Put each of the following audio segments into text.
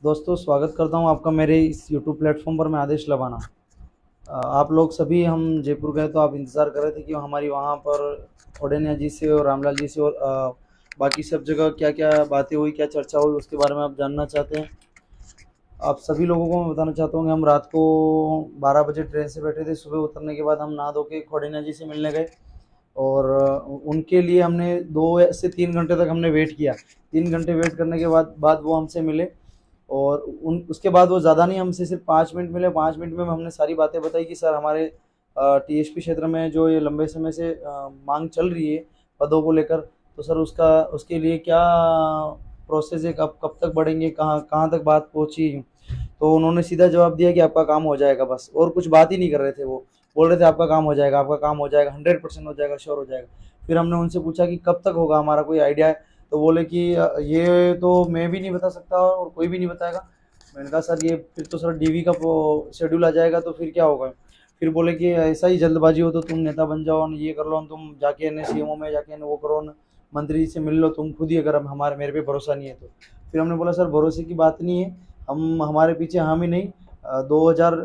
दोस्तों, स्वागत करता हूं आपका मेरे इस यूट्यूब प्लेटफॉर्म पर। मैं आदेश लबाना। आप लोग सभी हम जयपुर गए तो आप इंतज़ार कर रहे थे कि हमारी वहां पर ओडेनिया जी से और रामलाल जी से और बाकी सब जगह क्या क्या बातें हुई, क्या चर्चा हुई, उसके बारे में आप जानना चाहते हैं। आप सभी लोगों को मैं बताना चाहता हूँ कि हम रात को 12 बजे ट्रेन से बैठे थे। सुबह उतरने के बाद हम नहा धो के खोडेनिया जी से मिलने गए और उनके लिए हमने 2 से 3 घंटे तक हमने वेट किया। 3 घंटे वेट करने के बाद वो हमसे मिले और उन उसके बाद वो ज़्यादा नहीं, हमसे सिर्फ 5 मिनट मिले। 5 मिनट में हमने सारी बातें बताई कि सर, हमारे टीएसपी क्षेत्र में जो ये लंबे समय से मांग चल रही है पदों को लेकर, तो सर उसके लिए क्या प्रोसेस है, कब कब तक बढ़ेंगे, कहाँ कहाँ तक बात पहुँची। तो उन्होंने सीधा जवाब दिया कि आपका काम हो जाएगा, बस। और कुछ बात ही नहीं कर रहे थे। वो बोल रहे थे आपका काम हो जाएगा, आपका काम हो जाएगा, 100% हो जाएगा, श्योर हो जाएगा। फिर हमने उनसे पूछा कि कब तक होगा, हमारा कोई आइडिया है। तो बोले कि ये तो मैं भी नहीं बता सकता और कोई भी नहीं बताएगा। मैंने कहा सर, ये फिर तो सर डीवी का शेड्यूल आ जाएगा, तो फिर क्या होगा। फिर बोले कि ऐसा ही जल्दबाजी हो तो तुम नेता बन जाओ, ये कर लो, तुम जाके न सीएमओ में जाके न वो करो न, मंत्री जी से मिल लो तुम खुद ही, अगर हम हमारे मेरे पे भरोसा नहीं है तो। फिर हमने बोला सर, भरोसे की बात नहीं है, हम हमारे पीछे हम ही नहीं 2000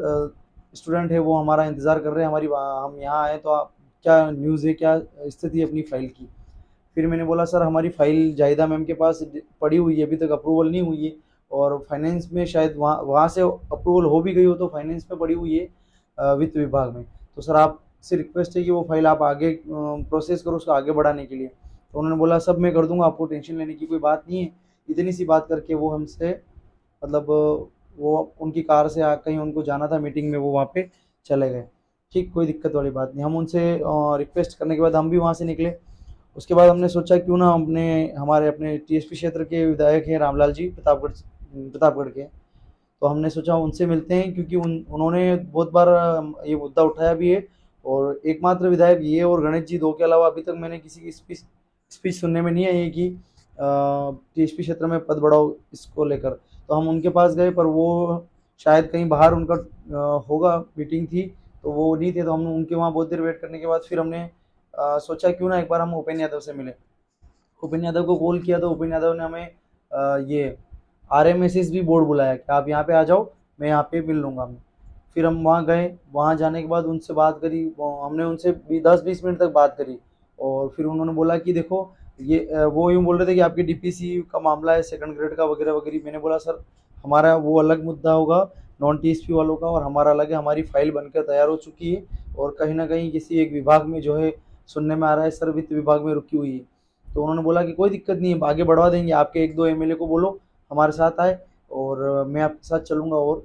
स्टूडेंट है वो हमारा इंतज़ार कर रहे हैं। हम यहाँ आए तो आप क्या न्यूज़ है, क्या स्थिति है अपनी फ़ाइल की। फिर मैंने बोला सर, हमारी फ़ाइल जाहिदा मैम के पास पड़ी हुई है, अभी तक अप्रूवल नहीं हुई है और फाइनेंस में शायद वहाँ वहाँ से अप्रूवल हो भी गई हो तो फाइनेंस में पड़ी हुई है वित्त विभाग में। तो सर आपसे रिक्वेस्ट है कि वो फाइल आप आगे प्रोसेस करो उसको आगे बढ़ाने के लिए। तो उन्होंने बोला सब मैं कर दूंगा, आपको टेंशन लेने की कोई बात नहीं है। इतनी सी बात करके वो हमसे मतलब वो उनकी कार से कहीं उनको जाना था मीटिंग में, वो वहाँ पे चले गए। ठीक, कोई दिक्कत वाली बात नहीं। हम उनसे रिक्वेस्ट करने के बाद हम भी वहाँ से निकले। उसके बाद हमने सोचा क्यों ना हमारे अपने टीएसपी क्षेत्र के विधायक हैं रामलाल जी, प्रतापगढ़ के। तो हमने सोचा उनसे मिलते हैं, क्योंकि उन्होंने बहुत बार ये मुद्दा उठाया भी है और एकमात्र विधायक ये और गणेश जी दो के अलावा अभी तक मैंने किसी की स्पीच सुनने में नहीं आई है कि टीएसपी क्षेत्र में पद बढ़ाओ इसको लेकर। तो हम उनके पास गए, पर वो शायद कहीं बाहर उनका होगा, मीटिंग थी तो वो नहीं थे। तो हम उनके वहाँ बहुत देर वेट करने के बाद फिर हमने सोचा क्यों ना एक बार हम उपेंद्र यादव से मिले। उपेंद्र यादव को कॉल किया तो उपेंद्र यादव ने हमें ये आरएमएसएस भी बोर्ड बुलाया कि आप यहाँ पे आ जाओ, मैं यहाँ पे मिल लूँगा मैं। फिर हम वहाँ गए, वहाँ जाने के बाद उनसे बात करी। हमने उनसे 10-20 मिनट तक बात करी और फिर उन्होंने बोला कि देखो ये वो यूँ बोल रहे थे कि आपकी डीपीसी का मामला है, सेकंड ग्रेड का वगैरह वगैरह। मैंने बोला सर, हमारा वो अलग मुद्दा होगा नॉन टीएसपी वालों का, और हमारा अलग है। हमारी फाइल बनकर तैयार हो चुकी है और कहीं ना कहीं किसी एक विभाग में जो है, सुनने में आ रहा है सर वित्त विभाग में रुकी हुई है। तो उन्होंने बोला कि कोई दिक्कत नहीं है, आगे बढ़वा देंगे, आपके 1-2 एमएलए को बोलो हमारे साथ आए और मैं आपके साथ चलूँगा और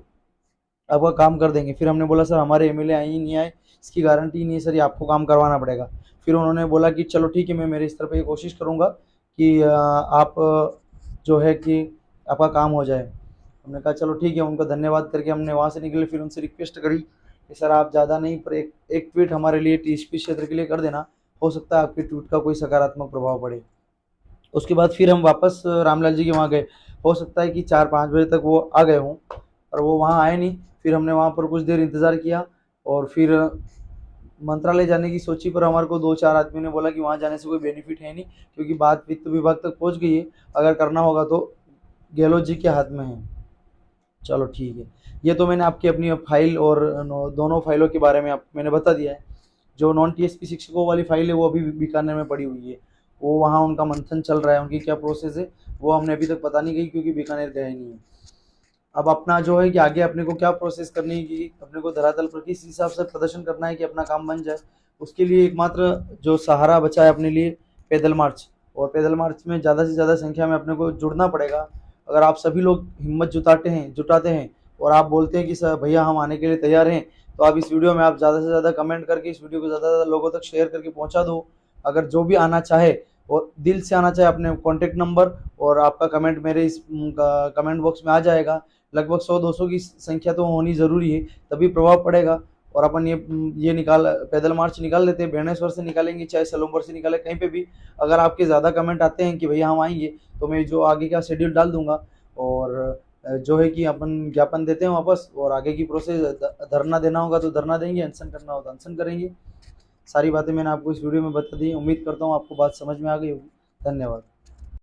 आपका काम कर देंगे। फिर हमने बोला सर, हमारे एमएलए आए ही नहीं आए इसकी गारंटी नहीं है सर, ये आपको काम करवाना पड़ेगा। फिर उन्होंने बोला कि चलो ठीक है, मैं मेरे स्तर पे कोशिश करूँगा कि आप जो है कि आपका काम हो जाए। हमने कहा चलो ठीक है, उनका धन्यवाद करके हमने वहाँ से निकले। फिर उनसे रिक्वेस्ट करी कि सर आप ज़्यादा नहीं, पर एक ट्वीट हमारे लिए टीएसपी क्षेत्र के लिए कर देना, हो सकता है आपके ट्वीट का कोई सकारात्मक प्रभाव पड़े। उसके बाद फिर हम वापस रामलाल जी के वहाँ गए। हो सकता है कि 4-5 बजे तक वो आ गए हों, पर वो वहाँ आए नहीं। फिर हमने वहाँ पर कुछ देर इंतज़ार किया और फिर मंत्रालय जाने की सोची, पर हमारे को 2-4 आदमियों ने बोला कि वहाँ जाने से कोई बेनिफिट है नहीं, क्योंकि बात वित्त विभाग तक पहुँच गई है। अगर करना होगा तो गहलोत जी के हाथ में है। चलो ठीक है, ये तो मैंने आपकी अपनी फाइल और दोनों फाइलों के बारे में मैंने बता दिया है। जो नॉन टीएसपी शिक्षकों वाली फाइल है वो अभी बीकानेर में पड़ी हुई है। वो वहाँ उनका मंथन चल रहा है, उनकी क्या प्रोसेस है वो हमने अभी तक पता नहीं गई, क्योंकि बीकानेर गए नहीं है। अब अपना जो है कि आगे अपने को क्या प्रोसेस करनी है, कि अपने को धरातल पर किस हिसाब से प्रदर्शन करना है कि अपना काम बन जाए। उसके लिए एकमात्र जो सहारा बचा है अपने लिए, पैदल मार्च। और पैदल मार्च में ज़्यादा से ज़्यादा संख्या में अपने को जुड़ना पड़ेगा। अगर आप सभी लोग हिम्मत जुटाते हैं और आप बोलते हैं कि सर भैया हम आने के लिए तैयार हैं, तो आप इस वीडियो में आप ज़्यादा से ज़्यादा कमेंट करके इस वीडियो को ज़्यादा से ज़्यादा लोगों तक शेयर करके पहुँचा दो। अगर जो भी आना चाहे और दिल से आना चाहे, अपने कॉन्टेक्ट नंबर और आपका कमेंट मेरे इस कमेंट बॉक्स में आ जाएगा। लगभग 100-200 की संख्या तो होनी ज़रूरी है, तभी प्रभाव पड़ेगा। और अपन ये पैदल मार्च निकाल लेते हैं, बेणेश्वर से निकालेंगे चाहे सलोमपुर से निकाले, कहीं पे भी। अगर आपके ज़्यादा कमेंट आते हैं कि भैया हम आएंगे, तो मैं जो आगे का शेड्यूल डाल दूंगा और जो है कि अपन ज्ञापन देते हैं वापस, और आगे की प्रोसेस धरना देना होगा तो धरना देंगे, अनशन करना होगा तो अनशन करेंगे। सारी बातें मैंने आपको इस वीडियो में बता दी। उम्मीद करता हूँ आपको बात समझ में आ गई होगी। धन्यवाद।